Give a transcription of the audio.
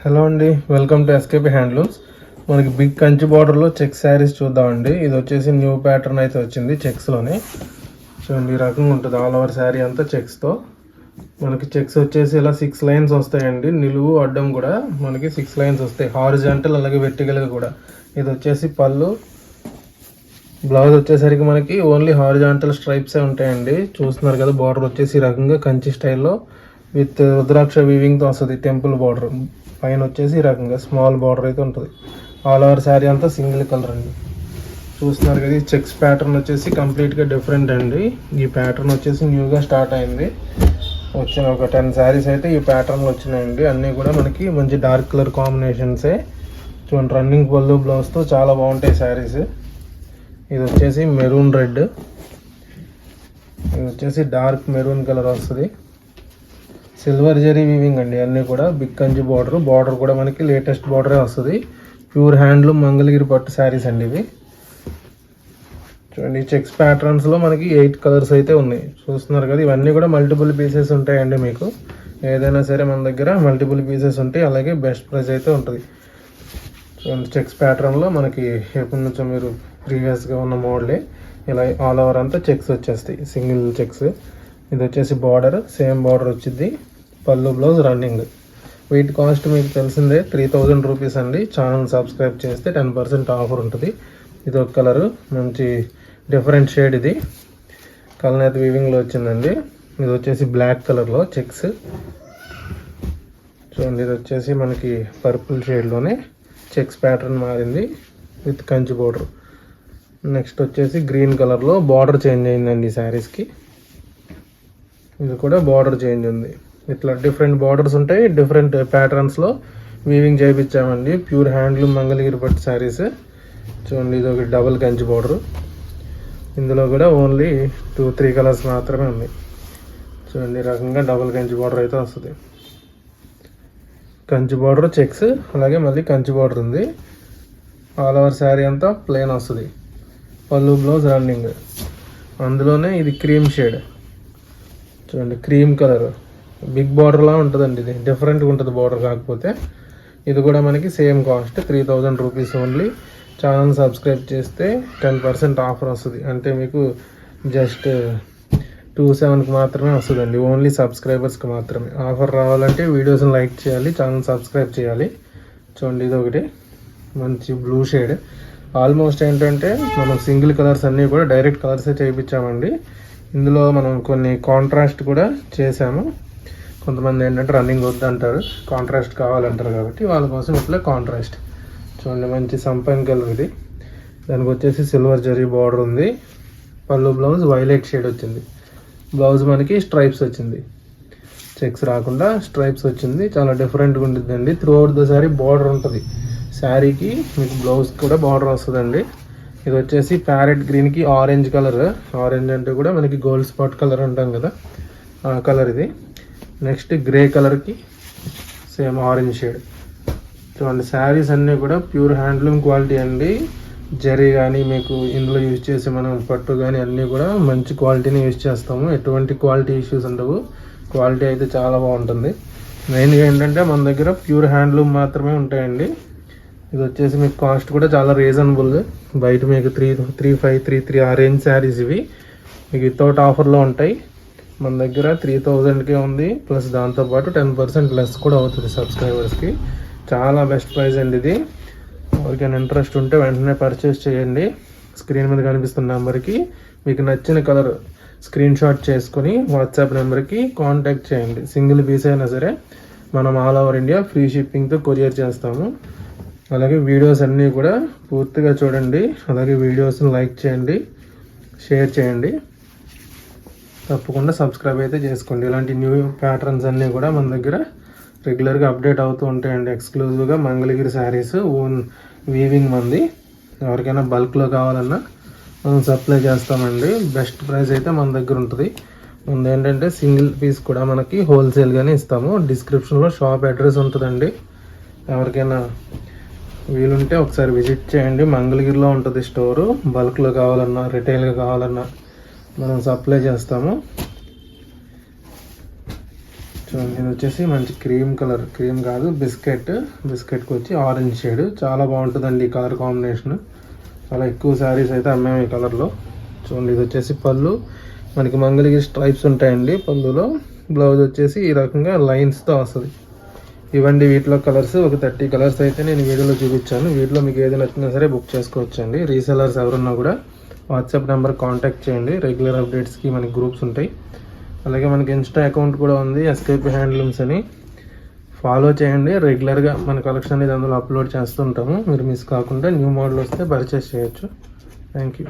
Hello అండి, welcome to SKP handlooms. మనకి big Kanchi బార్డర్లో చెక్ శారీస్ చూద్దామండి. ఇది వచ్చేసి న్యూ ప్యాటర్న్ అయితే వచ్చింది చెక్స్లోనే. చూడండి, ఈ రకంగా ఉంటుంది. ఆల్ ఓవర్ శారీ అంతా చెక్స్తో. మనకి చెక్స్ వచ్చేసి ఇలా 6 లైన్స్ వస్తాయండి. నిలువు అడ్డం కూడా మనకి 6 లైన్స్ వస్తాయి, హారిజాంటల్ అలాగే వెర్టికల్గా కూడా. ఇది వచ్చేసి పళ్ళు. బ్లౌజ్ వచ్చేసరికి మనకి ఓన్లీ హారిజాంటల్ స్ట్రైప్సే ఉంటాయండి. చూస్తున్నారు కదా, బార్డర్ వచ్చేసి ఈ రకంగా కంచి స్టైల్లో విత్ రుద్రాక్ష వీవింగ్తో వస్తుంది. టెంపుల్ బార్డర్ పైన వచ్చేసి ఈ రకంగా స్మాల్ బార్డర్ అయితే ఉంటుంది. ఆల్ ఓవర్ శారీ అంతా సింగిల్ కలర్ అండి. చూస్తున్నారు కదా, ఈ చెక్స్ ప్యాటర్న్ వచ్చేసి కంప్లీట్గా డిఫరెంట్ అండి. ఈ ప్యాటర్న్ వచ్చేసి న్యూగా స్టార్ట్ అయింది. వచ్చిన ఒక 10 శారీస్ అయితే ఈ ప్యాటర్న్లో వచ్చినాయండి. అన్నీ కూడా మనకి మంచి డార్క్ కలర్ కాంబినేషన్సే. చూడండి, రన్నింగ్ పళ్ళు బ్లౌజ్తో చాలా బాగుంటాయి శారీస్. ఇది వచ్చేసి మెరూన్ రెడ్, ఇది వచ్చేసి డార్క్ మెరూన్ కలర్ వస్తుంది. సిల్వర్ జరీ వీవింగ్ అండి. అన్నీ కూడా బిగ్ కంచి బార్డర్ కూడా మనకి లేటెస్ట్ బార్డరే వస్తుంది. ప్యూర్ హ్యాండ్లూమ్ మంగళగిరి పట్టు శారీస్ అండి ఇవి. చూడండి, చెక్స్ ప్యాటర్న్స్లో మనకి 8 కలర్స్ అయితే ఉన్నాయి. చూస్తున్నారు కదా, ఇవన్నీ కూడా మల్టిపుల్ పీసెస్ ఉంటాయండి. మీకు ఏదైనా సరే మన దగ్గర మల్టిపుల్ పీసెస్ ఉంటాయి. అలాగే బెస్ట్ ప్రైస్ అయితే ఉంటుంది. చూడండి, చెక్స్ ప్యాటర్న్లో మనకి ఎప్పటి నుంచో మీరు ప్రీవియస్గా ఉన్న మోడలే ఇలా ఆల్ ఓవర్ అంతా చెక్స్ వచ్చేస్తాయి, సింగిల్ చెక్స్. ఇది వచ్చేసి బార్డర్, సేమ్ బార్డర్ వచ్చింది. పళ్ళు బ్లౌజ్ రన్నింగ్. వీటి కాస్ట్ మీకు తెలిసిందే, 3000 రూపీస్ అండి. ఛానల్ సబ్స్క్రైబ్ చేస్తే 10% ఆఫర్ ఉంటుంది. ఇది ఒక కలరు, మంచి డిఫరెంట్ షేడ్. ఇది కల్నేత వీవింగ్లో వచ్చిందండి. ఇది వచ్చేసి బ్లాక్ కలర్లో చెక్స్. చూడండి, ఇది వచ్చేసి మనకి పర్పుల్ షేడ్లోనే చెక్స్ ప్యాటర్న్ మారింది విత్ కంచి బార్డర్. నెక్స్ట్ వచ్చేసి గ్రీన్ కలర్లో బార్డర్ చేంజ్ అయిందండి ఈ శారీస్కి. ఇది కూడా బార్డర్ చేంజ్ ఉంది. ఇట్లా డిఫరెంట్ బార్డర్స్ ఉంటాయి. డిఫరెంట్ ప్యాటర్న్స్లో వీవింగ్ చేయించామండి. ప్యూర్ హ్యాండ్లూమ్ మంగళగిరి పట్టు శారీస్. చూడండి, ఇది ఒక డబుల్ కంచి బార్డర్. ఇందులో కూడా ఓన్లీ 2-3 కలర్స్ మాత్రమే ఉన్నాయి. చూడండి, ఈ రకంగా డబుల్ కంచి బార్డర్ అయితే వస్తుంది. కంచి బార్డర్ చెక్స్, అలాగే మళ్ళీ కంచి బార్డర్ ఉంది. ఆల్ ఓవర్ శారీ అంతా ప్లెయిన్ వస్తుంది. పళ్ళు బ్లౌజ్ రన్నింగ్. అందులోనే ఇది క్రీమ్ షేడ్. చూడండి, క్రీమ్ కలర్ బిగ్ బార్డర్లా ఉంటుందండి. ఇది డిఫరెంట్గా ఉంటుంది బార్డర్. కాకపోతే ఇది కూడా మనకి same cost 3000 rupees only. Channel subscribe చేస్తే 10% ఆఫర్ వస్తుంది. అంటే మీకు జస్ట్ 27కి మాత్రమే వస్తుందండి. ఓన్లీ సబ్స్క్రైబర్స్కి మాత్రమే ఆఫర్ రావాలంటే వీడియోస్ని లైక్ చేయాలి, ఛానల్ సబ్స్క్రైబ్ చేయాలి. చూడండి, ఇది ఒకటి మంచి బ్లూ షేడ్. ఆల్మోస్ట్ ఏంటంటే మనం సింగిల్ కలర్స్ అన్నీ కూడా డైరెక్ట్ కలర్సే చేయించామండి. ఇందులో మనం కొన్ని కాంట్రాస్ట్ కూడా చేసాము. కొంతమంది ఏంటంటే రన్నింగ్ వద్దంటారు, కాంట్రాస్ట్ కావాలంటారు. కాబట్టి వాళ్ళ కోసం ఇట్లా కాంట్రాస్ట్. చూడండి, మంచి సంపంగి కలర్ ఇది. దానికి వచ్చేసి సిల్వర్ జరీ బార్డర్ ఉంది. పళ్ళు బ్లౌజ్ వైలెట్ షేడ్ వచ్చింది. బ్లౌజ్ మనకి స్ట్రైప్స్ వచ్చింది, చెక్స్ రాకుండా స్ట్రైప్స్ వచ్చింది. చాలా డిఫరెంట్గా ఉంటుందండి. Through out the sari border ఉంటుంది. శారీకి మీకు బ్లౌజ్ కూడా బార్డర్ వస్తుందండి. ఇది వచ్చేసి ప్యారెట్ గ్రీన్కి ఆరెంజ్ కలర్. ఆరెంజ్ అంటే కూడా మనకి గోల్డ్ స్పాట్ కలర్ అంటాం కదా, ఆ కలర్ ఇది. నెక్స్ట్ గ్రే కలర్కి సేమ్ ఆరెంజ్ షేడ్. చూడండి, శారీస్ అన్నీ కూడా ప్యూర్ హ్యాండ్లూమ్ క్వాలిటీ అండి. జరీ కానీ మీకు ఇందులో యూజ్ చేసి మనం పట్టు కానీ అన్నీ కూడా మంచి క్వాలిటీని యూజ్ చేస్తాము. ఎటువంటి క్వాలిటీ ఇష్యూస్ ఉండవు. క్వాలిటీ అయితే చాలా బాగుంటుంది. మెయిన్గా ఏంటంటే మన దగ్గర ప్యూర్ హ్యాండ్లూమ్ మాత్రమే ఉంటాయండి. ఇది వచ్చేసి మీకు కాస్ట్ కూడా చాలా రీజనబుల్. బయట మీకు 3,500, 3,300 ఆ రేంజ్ శారీస్ ఇవి మీకు వితౌట్ ఆఫర్లో ఉంటాయి. మన దగ్గర 3000కే ఉంది. ప్లస్ దాంతోపాటు 10% లెస్ కూడా అవుతుంది సబ్స్క్రైబర్స్కి. చాలా బెస్ట్ ప్రైస్ అండి ఇది. ఎవరికైనా ఇంట్రెస్ట్ ఉంటే వెంటనే పర్చేస్ చేయండి. స్క్రీన్ మీద కనిపిస్తున్న నెంబర్కి మీకు నచ్చిన కలర్ స్క్రీన్ షాట్ చేసుకొని వాట్సాప్ నెంబర్కి కాంటాక్ట్ చేయండి. సింగిల్ పీస్ అయినా సరే మనం ఆల్ ఓవర్ ఇండియా ఫ్రీ షిప్పింగ్తో కొరియర్ చేస్తాము. అలాగే వీడియోస్ అన్నీ కూడా పూర్తిగా చూడండి. అలాగే వీడియోస్ని లైక్ చేయండి, షేర్ చేయండి. తప్పకుండా సబ్స్క్రైబ్ అయితే చేసుకోండి. ఇలాంటి న్యూ ప్యాటర్న్స్ అన్నీ కూడా మన దగ్గర రెగ్యులర్గా అప్డేట్ అవుతూ ఉంటాయండి. ఎక్స్క్లూజివ్గా మంగళగిరి శారీస్ ఓన్ వీవింగ్ మంది. ఎవరికైనా బల్క్లో కావాలన్నా మనం సప్లై చేస్తామండి. బెస్ట్ ప్రైస్ అయితే మన దగ్గర ఉంటుంది. ముందు ఏంటంటే సింగిల్ పీస్ కూడా మనకి హోల్సేల్గానే ఇస్తాము. డిస్క్రిప్షన్లో షాప్ అడ్రస్ ఉంటుందండి. ఎవరికైనా వీలుంటే ఒకసారి విజిట్ చేయండి. మంగళగిరిలో ఉంటుంది స్టోరు. బల్క్లో కావాలన్నా రిటైల్గా కావాలన్నా మనం సప్లై చేస్తాము. చూడండి ఇది వచ్చేసి మంచి క్రీమ్ కలర్, క్రీమ్ కాదు బిస్కెట్కి వచ్చి ఆరెంజ్ షేడ్. చాలా బాగుంటుందండి ఈ కలర్ కాంబినేషన్. చాలా ఎక్కువ శారీస్ అయితే అమ్మాము ఈ కలర్లో. చూడండి ఇది వచ్చేసి పళ్ళు, మనకి మంగళగిరి స్ట్రైప్స్ ఉంటాయండి పళ్ళులో. బ్లౌజ్ వచ్చేసి ఈ రకంగా లైన్స్తో వస్తుంది. ఇవ్వండి వీటిలో కలర్స్. ఒక 30 కలర్స్ అయితే నేను వీడియోలో చూపించాను. వీటిలో మీకు ఏది నచ్చినా సరే బుక్ చేసుకోవచ్చండి. రీసెలర్స్ ఎవరున్నా కూడా వాట్సాప్ నెంబర్ కాంటాక్ట్ చేయండి. రెగ్యులర్ అప్డేట్స్కి మనకి గ్రూప్స్ ఉంటాయి. అలాగే మనకి ఇన్స్టా అకౌంట్ కూడా ఉంది, ఎస్కేపీ హ్యాండ్లూమ్స్ అని. ఫాలో చేయండి. రెగ్యులర్గా మన కలెక్షన్ అనేది అందులో అప్లోడ్ చేస్తుంటాము. మీరు మిస్ కాకుండా న్యూ మోడల్ వస్తే పర్చేస్ చేయొచ్చు. Thank you.